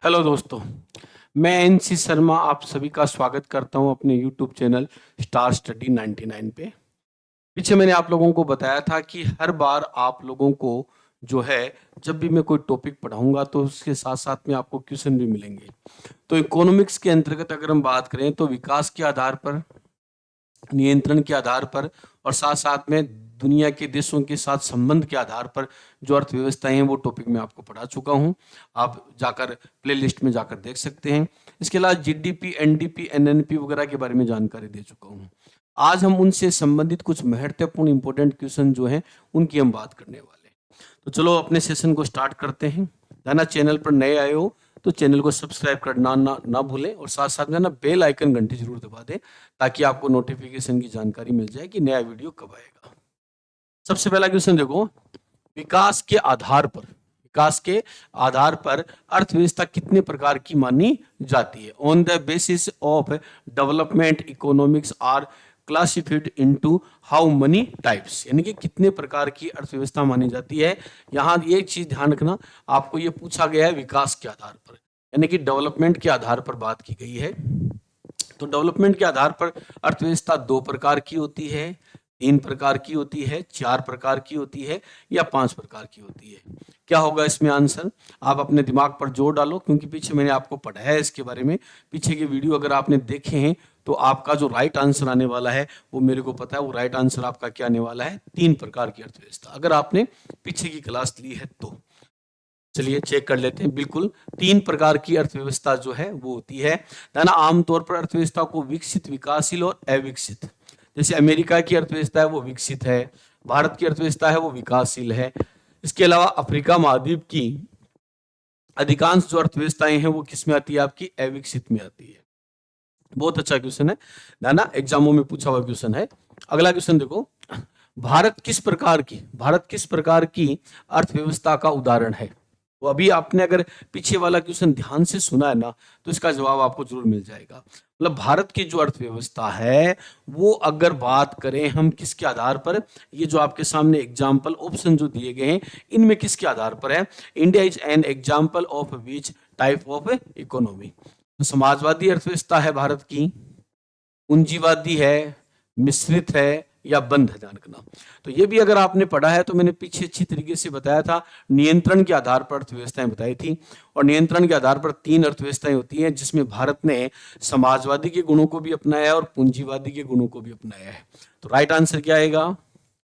Hello दोस्तों, मैं NC Sharma आप सभी का स्वागत करता हूं अपने यूट्यूब चैनल स्टार स्टडी 99 पे। पीछे मैंने आप लोगों को बताया था कि हर बार आप लोगों को जो है जब भी मैं कोई टॉपिक पढ़ाऊंगा तो उसके साथ साथ में आपको क्वेश्चन भी मिलेंगे। तो इकोनॉमिक्स के अंतर्गत अगर हम बात करें तो विकास के आधार पर, नियंत्रण के आधार पर और साथ साथ में दुनिया के देशों के साथ संबंध के आधार पर जो अर्थव्यवस्थाएं हैं वो टॉपिक मैं आपको पढ़ा चुका हूं। आप जाकर प्लेलिस्ट में जाकर देख सकते हैं। इसके अलावा जीडीपी, एनडीपी, एनएनपी वगैरह के बारे में जानकारी दे चुका हूं। आज हम उनसे संबंधित कुछ महत्वपूर्ण इंपॉर्टेंट क्वेश्चन जो हैं उनकी हम बात करने वाले हैं। तो चलो अपने सेशन को स्टार्ट करते हैं। ना चैनल पर नए आए हो तो चैनल को सब्सक्राइब करना ना भूलें और साथ साथ में ना बेल आइकन घंटी जरूर दबा दें ताकि आपको नोटिफिकेशन की जानकारी मिल जाए कि नया वीडियो कब आएगा। सबसे पहला क्वेश्चन देखो, विकास के आधार पर अर्थव्यवस्था कितने प्रकार की मानी जाती है? On the basis of development economics are classified into how many types, यानी कि कितने प्रकार की अर्थव्यवस्था मानी जाती है। यहां ये चीज ध्यान रखना, आपको ये पूछा गया है विकास के आधार पर, यानी कि डेवलपमेंट के आधार पर बात की गई है। तो डेवलपमेंट के आधार पर अर्थव्यवस्था दो प्रकार की होती है, तीन प्रकार की होती है, चार प्रकार की होती है या पांच प्रकार की होती है। क्या होगा इसमें आंसर? आप अपने दिमाग पर जोर डालो, क्योंकि पीछे मैंने आपको पढ़ाया है इसके बारे में। पीछे के वीडियो अगर आपने देखे हैं तो आपका जो राइट आंसर आने वाला है वो मेरे को पता है। वो राइट आंसर आपका क्या आने वाला है? तीन प्रकार की अर्थव्यवस्था, अगर आपने पीछे की क्लास ली है तो। चलिए चेक कर लेते हैं। बिल्कुल तीन प्रकार की अर्थव्यवस्था जो है वो होती है ना। आमतौर पर अर्थव्यवस्था को विकसित, विकासशील और अविकसित, जैसे अमेरिका की अर्थव्यवस्था है वो विकसित है, भारत की अर्थव्यवस्था है वो विकासशील है। इसके अलावा अफ्रीका महाद्वीप की अधिकांश जो अर्थव्यवस्थाएं हैं वो किस में आती है? आपकी अविकसित में आती है। बहुत अच्छा क्वेश्चन है ना, एग्जामों में पूछा हुआ क्वेश्चन है। अगला क्वेश्चन देखो, भारत किस प्रकार की अर्थव्यवस्था का उदाहरण है? तो अभी आपने अगर पीछे वाला क्वेश्चन ध्यान से सुना है ना तो इसका जवाब आपको जरूर मिल जाएगा। मतलब भारत की जो अर्थव्यवस्था है वो अगर बात करें हम किसके आधार पर, ये जो आपके सामने एग्जाम्पल ऑप्शन जो दिए गए हैं इनमें किसके आधार पर है? India is an example of which type of economy? तो समाजवादी अर्थव्यवस्था है भारत की, पूंजीवादी है, मिश्रित है या बंद है? ध्यान रखना। तो ये भी अगर आपने पढ़ा है तो मैंने पीछे अच्छी तरीके से बताया था। नियंत्रण के आधार पर अर्थव्यवस्थाएं बताई थी और नियंत्रण के आधार पर तीन अर्थव्यवस्थाएं होती हैं जिसमें भारत ने समाजवादी के गुणों को भी अपनाया है और पूंजीवादी के गुणों को भी अपनाया है। तो राइट आंसर क्या आएगा?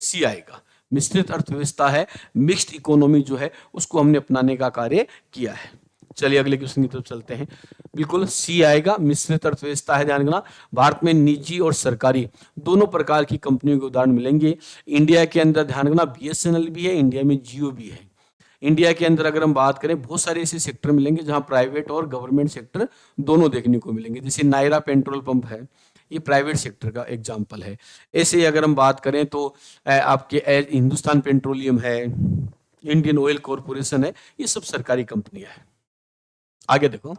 सी आएगा। मिश्रित अर्थव्यवस्था है, मिक्स्ड इकोनॉमी जो है उसको हमने अपनाने का कार्य किया है। चलिए अगले क्वेश्चन की तरफ चलते हैं। बिल्कुल सी आएगा, मिश्रित अर्थव्यवस्था है। ध्यान रखना, भारत में निजी और सरकारी दोनों प्रकार की कंपनियों के उदाहरण मिलेंगे। इंडिया के अंदर ध्यान रखना बीएसएनएल भी है, इंडिया में जियो भी है। इंडिया के अंदर अगर हम बात करें बहुत सारे ऐसे सेक्टर मिलेंगे जहां प्राइवेट और गवर्नमेंट सेक्टर दोनों देखने को मिलेंगे। जैसे नायरा पेट्रोल पंप है, ये प्राइवेट सेक्टर का एग्जाम्पल है। ऐसे ही अगर हम बात करें तो आपके हिंदुस्तान पेट्रोलियम है, इंडियन ऑयल कॉरपोरेशन है, ये सब सरकारी कंपनियां हैं। आगे देखो,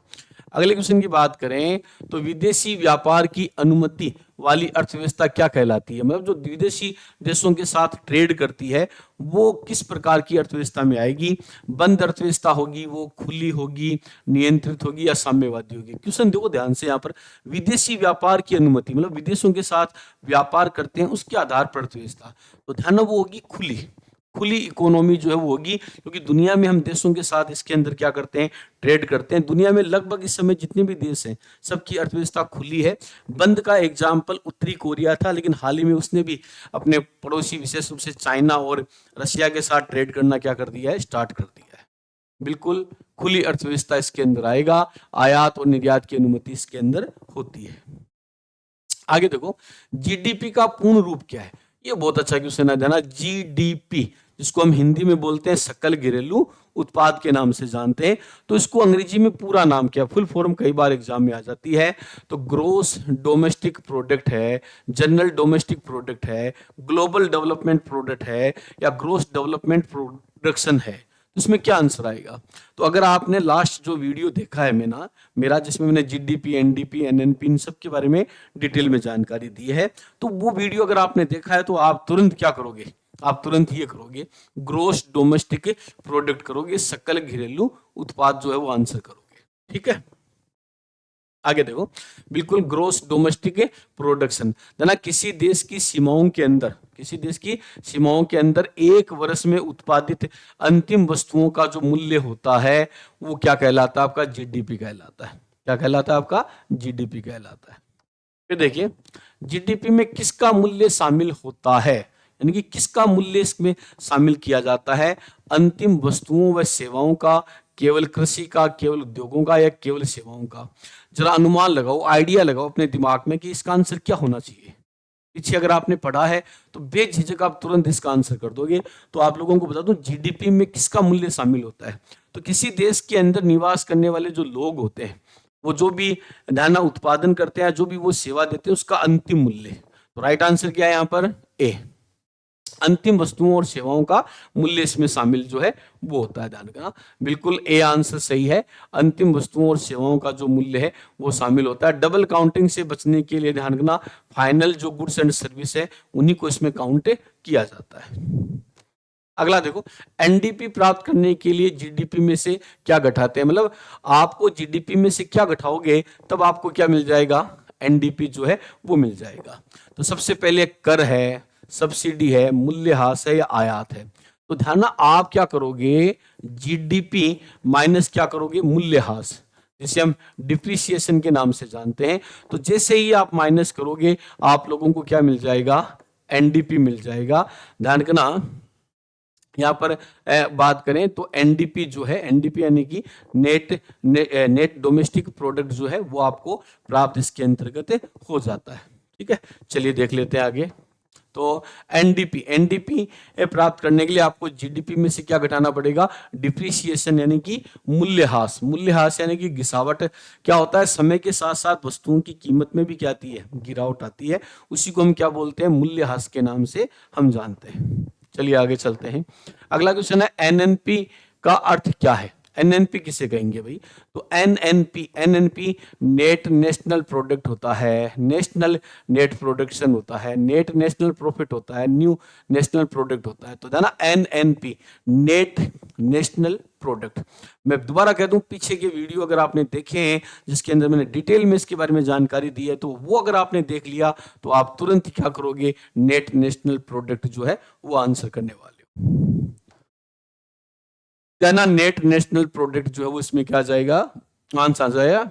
अगले क्वेश्चन की बात करें तो विदेशी व्यापार की अनुमति वाली अर्थव्यवस्था क्या कहलाती है? मतलब जो विदेशी देशों के साथ ट्रेड करती है वो किस प्रकार की अर्थव्यवस्था में आएगी? बंद अर्थव्यवस्था होगी, वो खुली होगी, नियंत्रित होगी या साम्यवादी होगी? क्वेश्चन देखो ध्यान से, यहाँ पर विदेशी व्यापार की अनुमति मतलब विदेशों के साथ व्यापार करते हैं उसके आधार पर अर्थव्यवस्था, तो ध्यान वो होगी खुली। खुली इकोनॉमी जो है वो होगी, क्योंकि दुनिया में हम देशों के साथ इसके अंदर क्या करते हैं? ट्रेड करते हैं। दुनिया में लगभग इस समय जितने भी देश हैं सबकी अर्थव्यवस्था खुली है। बंद का एग्जाम्पल उत्तरी कोरिया था, लेकिन हाल ही में उसने भी अपने पड़ोसी विशेष रूप से चाइना और रशिया के साथ ट्रेड करना क्या कर दिया है? स्टार्ट कर दिया है। बिल्कुल खुली अर्थव्यवस्था इसके अंदर आएगा, आयात और निर्यात की अनुमति इसके अंदर होती है। आगे देखो, जीडीपी का पूर्ण रूप क्या है? ये बहुत अच्छा क्वेश्चन है। देना जीडीपी, जिसको हम हिंदी में बोलते हैं सकल घरेलू उत्पाद के नाम से जानते हैं, तो इसको अंग्रेजी में पूरा नाम क्या? फुल फॉर्म कई बार एग्जाम में आ जाती है। तो ग्रोस डोमेस्टिक प्रोडक्ट है, जनरल डोमेस्टिक प्रोडक्ट है, ग्लोबल डेवलपमेंट प्रोडक्ट है या ग्रोस डेवलपमेंट प्रोडक्शन है? इसमें क्या आंसर आएगा? तो अगर आपने लास्ट जो वीडियो देखा है मेरा जिसमें मैंने जीडीपी, एनडीपी, एनएनपी इन सब के बारे में डिटेल में जानकारी दी है, तो वो वीडियो अगर आपने देखा है तो आप तुरंत क्या करोगे? आप तुरंत ये करोगे, ग्रोस डोमेस्टिक प्रोडक्ट करोगे, सकल घरेलू उत्पाद जो है वो आंसर करोगे। ठीक है, आगे देखो, बिल्कुल ग्रोस डोमेस्टिक प्रोडक्शन, ना किसी देश की सीमाओं के अंदर, किसी देश की सीमाओं के अंदर एक वर्ष में उत्पादित अंतिम वस्तुओं का जो मूल्य होता है वो क्या कहलाता है? आपका जीडीपी कहलाता है। क्या कहलाता है? आपका जीडीपी कहलाता है। फिर देखिए, जीडीपी में किसका मूल्य शामिल होता है, यानी कि किसका मूल्य इसमें शामिल किया जाता है? अंतिम वस्तुओं व सेवाओं का, केवल कृषि का, केवल उद्योगों का, या केवल सेवाओं का? जरा अनुमान लगाओ, आइडिया लगाओ अपने दिमाग में कि इसका आंसर क्या होना चाहिए। पीछे अगर आपने पढ़ा है तो बेझिझक आप तुरंत इसका आंसर कर दोगे। तो आप लोगों को बता दूं, जीडीपी में किसका मूल्य शामिल होता है? तो किसी देश के अंदर निवास करने वाले जो लोग होते हैं, वो जो भी धाना उत्पादन करते हैं, जो भी वो सेवा देते हैं, उसका अंतिम मूल्य। तो राइट आंसर क्या है यहाँ पर? ए, अंतिम वस्तुओं और सेवाओं का मूल्य इसमें शामिल जो है वो होता है। ध्यान रखना, बिल्कुल ए आंसर सही है। अंतिम वस्तुओं और सेवाओं का जो मूल्य है वो शामिल होता है। डबल काउंटिंग से बचने के लिए ध्यान रखना, फाइनल जो गुड्स एंड सर्विस है उन्हीं को इसमें काउंट किया जाता है। अगला देखो, एनडीपी प्राप्त करने के लिए जीडीपी में से क्या घटाते हैं? मतलब आपको जीडीपी में से क्या घटाओगे तब आपको क्या मिल जाएगा? एनडीपी जो है वो मिल जाएगा। तो सबसे पहले कर है, सब्सिडी है, मूल्यह्रास है, या आयात है? तो ध्यान ना, आप क्या करोगे? जीडीपी माइनस क्या करोगे? मूल्यह्रास, जिसे हम डिप्रिसिएशन के नाम से जानते हैं। तो जैसे ही आप माइनस करोगे आप लोगों को क्या मिल जाएगा? एनडीपी मिल जाएगा। ध्यान रखना, यहाँ पर बात करें तो एनडीपी जो है, एनडीपी यानी कि नेट डोमेस्टिक प्रोडक्ट जो है वो आपको प्राप्त इसके अंतर्गत हो जाता है। ठीक है, चलिए देख लेते हैं आगे। तो एनडीपी, एनडीपी प्राप्त करने के लिए आपको जीडीपी में से क्या घटाना पड़ेगा? डिप्रिसिएशन यानी कि मूल्यह्रास। मूल्यह्रास यानी कि गिरावट। क्या होता है? समय के साथ साथ वस्तुओं की कीमत में भी क्या आती है? गिरावट आती है। उसी को हम क्या बोलते हैं? मूल्यह्रास के नाम से हम जानते हैं। चलिए आगे चलते हैं। अगला क्वेश्चन है, एनएनपी का अर्थ क्या है? एनएनपी किसे कहेंगे भाई? तो NNP, NNP net national product होता है, नेशनल नेट प्रोडक्शन होता है, नेट नेशनल प्रॉफिट होता है, न्यू नेशनल प्रोडक्ट होता है। तो है ना एनएनपी, नेट नेशनल प्रोडक्ट। मैं दोबारा कह दूं, पीछे के वीडियो अगर आपने देखे हैं जिसके अंदर मैंने डिटेल में इसके बारे में जानकारी दी है, तो वो अगर आपने देख लिया तो आप तुरंत क्या करोगे? नेट नेशनल प्रोडक्ट जो है वो आंसर करने वाले हो। ना नेट नेशनल प्रोडक्ट जो है वो इसमें क्या जाएगा? आंसर आ जाएगा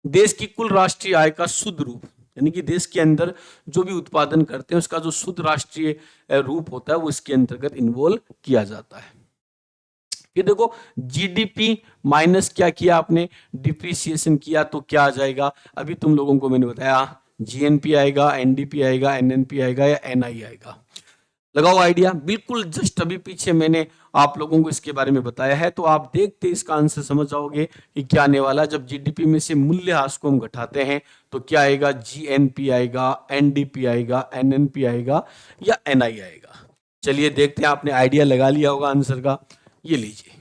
देश की कुल राष्ट्रीय आय का शुद्ध रूप, यानी कि देश के अंदर जो भी उत्पादन करते हैं उसका जो शुद्ध राष्ट्रीय रूप होता है वो इसके अंतर्गत इन्वॉल्व किया जाता है। ये देखो, जीडीपी माइनस क्या किया आपने? डिप्रिसिएशन किया, तो क्या आ जाएगा? अभी तुम लोगों को मैंने बताया, जीएनपी आएगा, एनडीपी आएगा, एनएनपी आएगा, या एनआई आएगा? लगाओ आइडिया। बिल्कुल जस्ट अभी पीछे मैंने आप लोगों को इसके बारे में बताया है, तो आप देखते इसका आंसर समझ जाओगे कि क्या आने वाला। जब जीडीपी में से मूल्यह्रास को हम घटाते हैं तो क्या आएगा? जीएनपी आएगा, एनडीपी आएगा, एनएनपी आएगा, या एनआई आएगा? चलिए देखते हैं, आपने आइडिया लगा लिया होगा आंसर का। ये लीजिए,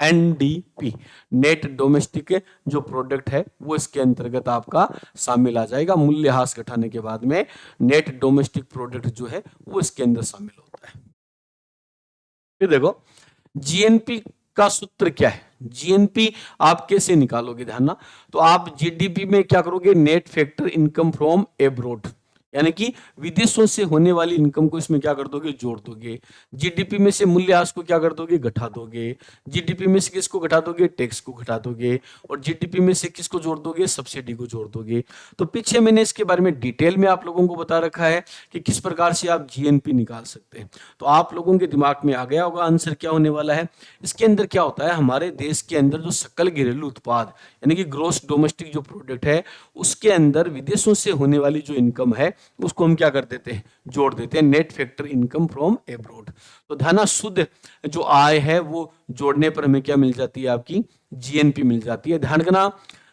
एनडीपी नेट डोमेस्टिक जो प्रोडक्ट है वो इसके अंतर्गत आपका शामिल आ जाएगा। मूल्यह्रास घटाने के बाद में नेट डोमेस्टिक प्रोडक्ट जो है वो इसके अंदर शामिल होता है। फिर देखो, जीएनपी का सूत्र क्या है? जीएनपी आप कैसे निकालोगे? ध्यान ना, तो आप जीडीपी में क्या करोगे? Net factor income from abroad, यानी कि विदेशों से होने वाली इनकम को इसमें क्या कर दोगे? जोड़ दोगे। जीडीपी में से मूल्यह्रास को क्या कर दोगे? घटा दोगे। जीडीपी में से किसको घटा दोगे? टैक्स को घटा दोगे। और जीडीपी में से किसको जोड़ दोगे? सब्सिडी को जोड़ दोगे। तो पीछे मैंने इसके बारे में डिटेल में आप लोगों को बता रखा है कि किस प्रकार से आप जीएनपी निकाल सकते हैं। तो आप लोगों के दिमाग में आ गया होगा आंसर क्या होने वाला है। इसके अंदर क्या होता है, हमारे देश के अंदर जो सकल घरेलू उत्पाद यानी कि ग्रोस डोमेस्टिक जो प्रोडक्ट है उसके अंदर विदेशों से होने वाली जो इनकम है उसको हम क्या कर देते हैं? जोड़ देते हैं। Net factor income from abroad. तो धना शुद्ध जो आय है वो जोड़ने पर हमें क्या मिल जाती है? आपकी जीएनपी मिल जाती है। ध्यान रखना,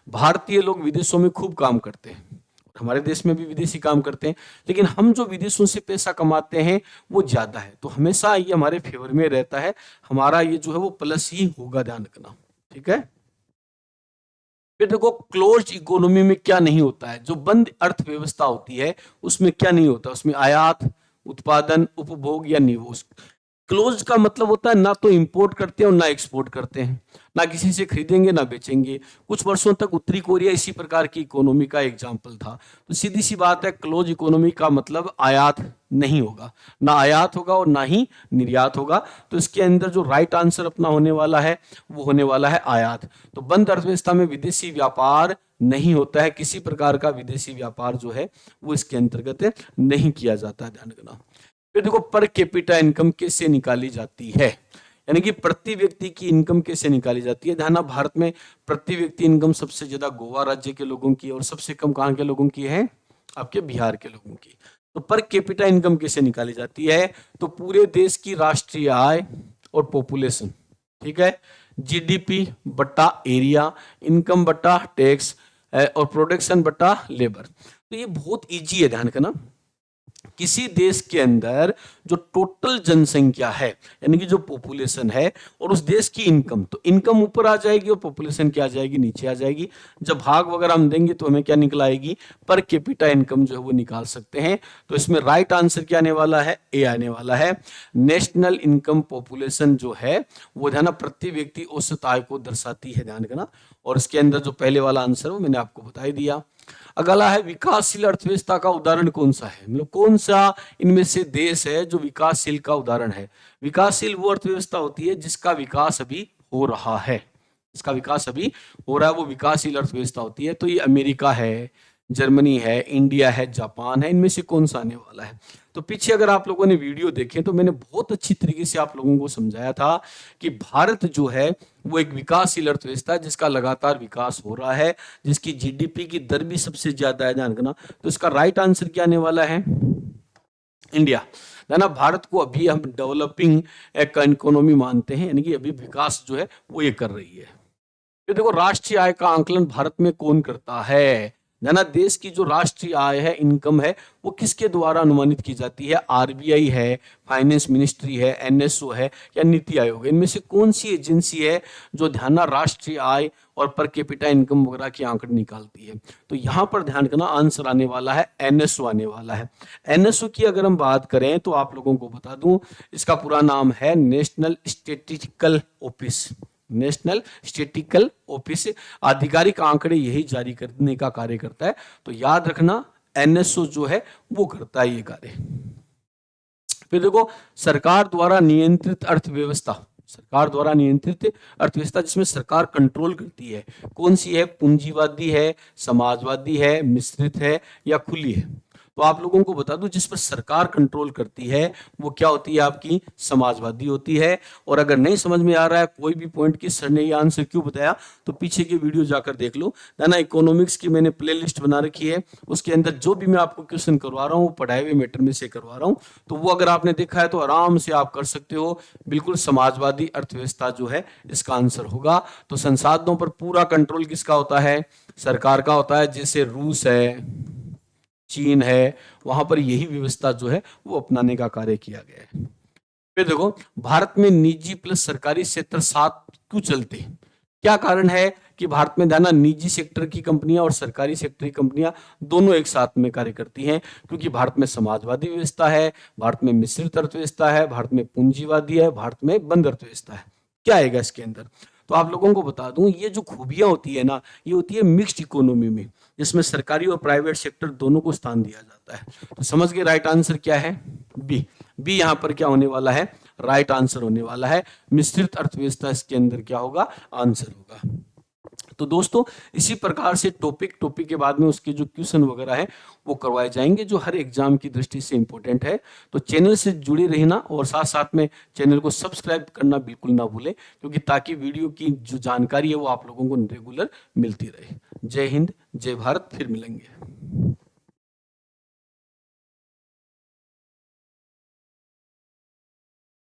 भारतीय लोग विदेशों में खूब काम करते हैं, हमारे देश में भी विदेशी काम करते हैं, लेकिन हम जो विदेशों से पैसा कमाते हैं वो ज्यादा है। तो हमेशा ये हमारे फेवर में रहता है, हमारा ये जो है वो प्लस ही होगा। ध्यान रखना, ठीक है। फिर देखो, क्लोज इकोनॉमी में क्या नहीं होता है? जो बंद अर्थव्यवस्था होती है उसमें क्या नहीं होता? उसमें आयात, उत्पादन, उपभोग या निवेश। क्लोज का मतलब होता है ना तो इंपोर्ट करते हैं और ना एक्सपोर्ट करते हैं, ना किसी से खरीदेंगे ना बेचेंगे। कुछ वर्षों तक उत्तरी कोरिया इसी प्रकार की इकोनॉमी का एग्जाम्पल था। तो सीधी सी बात है, क्लोज इकोनॉमी का मतलब आयात नहीं होगा, ना आयात होगा और ना ही निर्यात होगा। तो इसके अंदर जो राइट आंसर अपना होने वाला है वो होने वाला है आयात। तो बंद अर्थव्यवस्था में विदेशी व्यापार नहीं होता है, किसी प्रकार का विदेशी व्यापार जो है वो इसके अंतर्गत नहीं किया जाता है, ध्यान रखना। फिर देखो, पर कैपिटा इनकम कैसे निकाली जाती है, यानी कि प्रति व्यक्ति की इनकम कैसे निकाली जाती है। ध्यान, भारत में प्रति व्यक्ति इनकम सबसे ज्यादा गोवा राज्य के लोगों की और सबसे कम कहाँ के लोगों की है, आपके बिहार के लोगों की। तो पर कैपिटा इनकम कैसे निकाली जाती है, तो पूरे देश की राष्ट्रीय आय और पॉपुलेशन, ठीक है, जीडीपी बट्टा एरिया, इनकम बट्टा टैक्स और प्रोडक्शन बट्टा लेबर। तो ये बहुत इजी है, ध्यान रखना। किसी देश के अंदर जो टोटल जनसंख्या है, यानी कि जो पॉपुलेशन है, और उस देश की इनकम, तो इनकम ऊपर आ जाएगी और पॉपुलेशन क्या आ जाएगी, नीचे आ जाएगी। जब भाग वगैरह हम देंगे तो हमें क्या निकल आएगी, पर कैपिटा इनकम जो है वो निकाल सकते हैं। तो इसमें राइट आंसर क्या आने वाला है, ए आने वाला है। नेशनल इनकम पॉपुलेशन जो है वो ध्यान, प्रति व्यक्ति औसत आय को दर्शाती है, ध्यान रखना। और इसके अंदर जो पहले वाला आंसर वो मैंने आपको बता ही दिया। अगला है, विकासशील अर्थव्यवस्था का उदाहरण कौन सा है, मतलब कौन सा इनमें से देश है जो विकासशील का उदाहरण है। विकासशील वो अर्थव्यवस्था होती है जिसका विकास अभी हो रहा है, जिसका विकास अभी हो रहा है वो विकासशील अर्थव्यवस्था होती है। तो ये अमेरिका है, जर्मनी है, इंडिया है, जापान है, इनमें से कौन सा आने वाला है। तो पीछे अगर आप लोगों ने वीडियो देखे तो मैंने बहुत अच्छी तरीके से आप लोगों को समझाया था कि भारत जो है वो एक विकासशील अर्थव्यवस्था है जिसका लगातार विकास हो रहा है, जिसकी जीडीपी की दर भी सबसे ज्यादा है, ध्यान रखना। तो इसका राइट आंसर क्या आने वाला है, इंडिया। ना भारत को अभी हम डेवलपिंग इकोनॉमी मानते हैं, यानी कि अभी विकास जो है वो ये कर रही है। तो देखो, राष्ट्रीय आय का आंकलन भारत में कौन करता है, ना देश की जो राष्ट्रीय आय है, इनकम है, वो किसके द्वारा अनुमानित की जाती है। आरबीआई है, फाइनेंस मिनिस्ट्री है, एनएसओ है, या नीति आयोग है। इनमें से कौन सी एजेंसी है जो ध्यान राष्ट्रीय आय और पर कैपिटा इनकम वगैरह की आंकड़े निकालती है। तो यहाँ पर ध्यान रखना, आंसर आने वाला है एनएसओ आने वाला है। एनएसओ की अगर हम बात करें तो आप लोगों को बता दूं, इसका पूरा नाम है national statistical office. National statistical office आधिकारिक आंकड़े यही जारी करने का कार्य करता है। तो याद रखना, एनएसओ जो है वो करता है ये कार्य। फिर देखो, सरकार द्वारा नियंत्रित अर्थव्यवस्था, सरकार द्वारा नियंत्रित अर्थव्यवस्था जिसमें सरकार कंट्रोल करती है, कौन सी है, पूंजीवादी है, समाजवादी है, मिश्रित है, या खुली है। तो आप लोगों को बता दूं, जिस पर सरकार कंट्रोल करती है वो क्या होती है, आपकी समाजवादी होती है। और अगर नहीं समझ में आ रहा है कोई भी पॉइंट की सर ने ये आंसर क्यों बताया, तो पीछे की वीडियो जाकर देख लो, ना इकोनॉमिक्स की मैंने प्लेलिस्ट बना रखी है, उसके अंदर जो भी मैं आपको क्वेश्चन करवा रहा हूँ पढ़ाए हुए मैटर में से करवा रहा हूँ। तो वो अगर आपने देखा है तो आराम से आप कर सकते हो। बिल्कुल समाजवादी अर्थव्यवस्था जो है इसका आंसर होगा। तो संसाधनों पर पूरा कंट्रोल किसका होता है, सरकार का होता है। जैसे रूस है, चीन है, वहां पर यही व्यवस्था जो है वो अपनाने का कार्य किया गया है। फिर देखो, भारत में निजी प्लस सरकारी क्षेत्र साथ क्यों चलते हैं, क्या कारण है कि भारत में ध्यान, निजी सेक्टर की कंपनियां और सरकारी सेक्टर की कंपनियां दोनों एक साथ में कार्य करती हैं। क्योंकि भारत में समाजवादी व्यवस्था है, भारत में मिश्रित अर्थव्यवस्था है, भारत में पूंजीवादी है, भारत में बंद अर्थव्यवस्था है। क्या आएगा इसके अंदर, तो आप लोगों को बता दूं, ये जो खूबियां होती है ना, ये होती है मिक्स्ड इकोनॉमी में, जिसमें सरकारी और प्राइवेट सेक्टर दोनों को स्थान दिया जाता है। तो समझ गए, राइट आंसर क्या है, बी। बी यहाँ पर क्या होने वाला है, राइट आंसर होने वाला है। मिश्रित अर्थव्यवस्था इसके अंदर क्या होगा, आंसर होगा। तो दोस्तों, इसी प्रकार से टॉपिक के बाद में उसके जो क्वेश्चन वगैरह है वो करवाए जाएंगे, जो हर एग्जाम की दृष्टि से इंपॉर्टेंट है। तो चैनल से जुड़े रहना और साथ साथ में चैनल को सब्सक्राइब करना बिल्कुल ना भूलें, क्योंकि ताकि वीडियो की जो जानकारी है वो आप लोगों को रेगुलर मिलती रहे। जय हिंद, जय भारत, फिर मिलेंगे।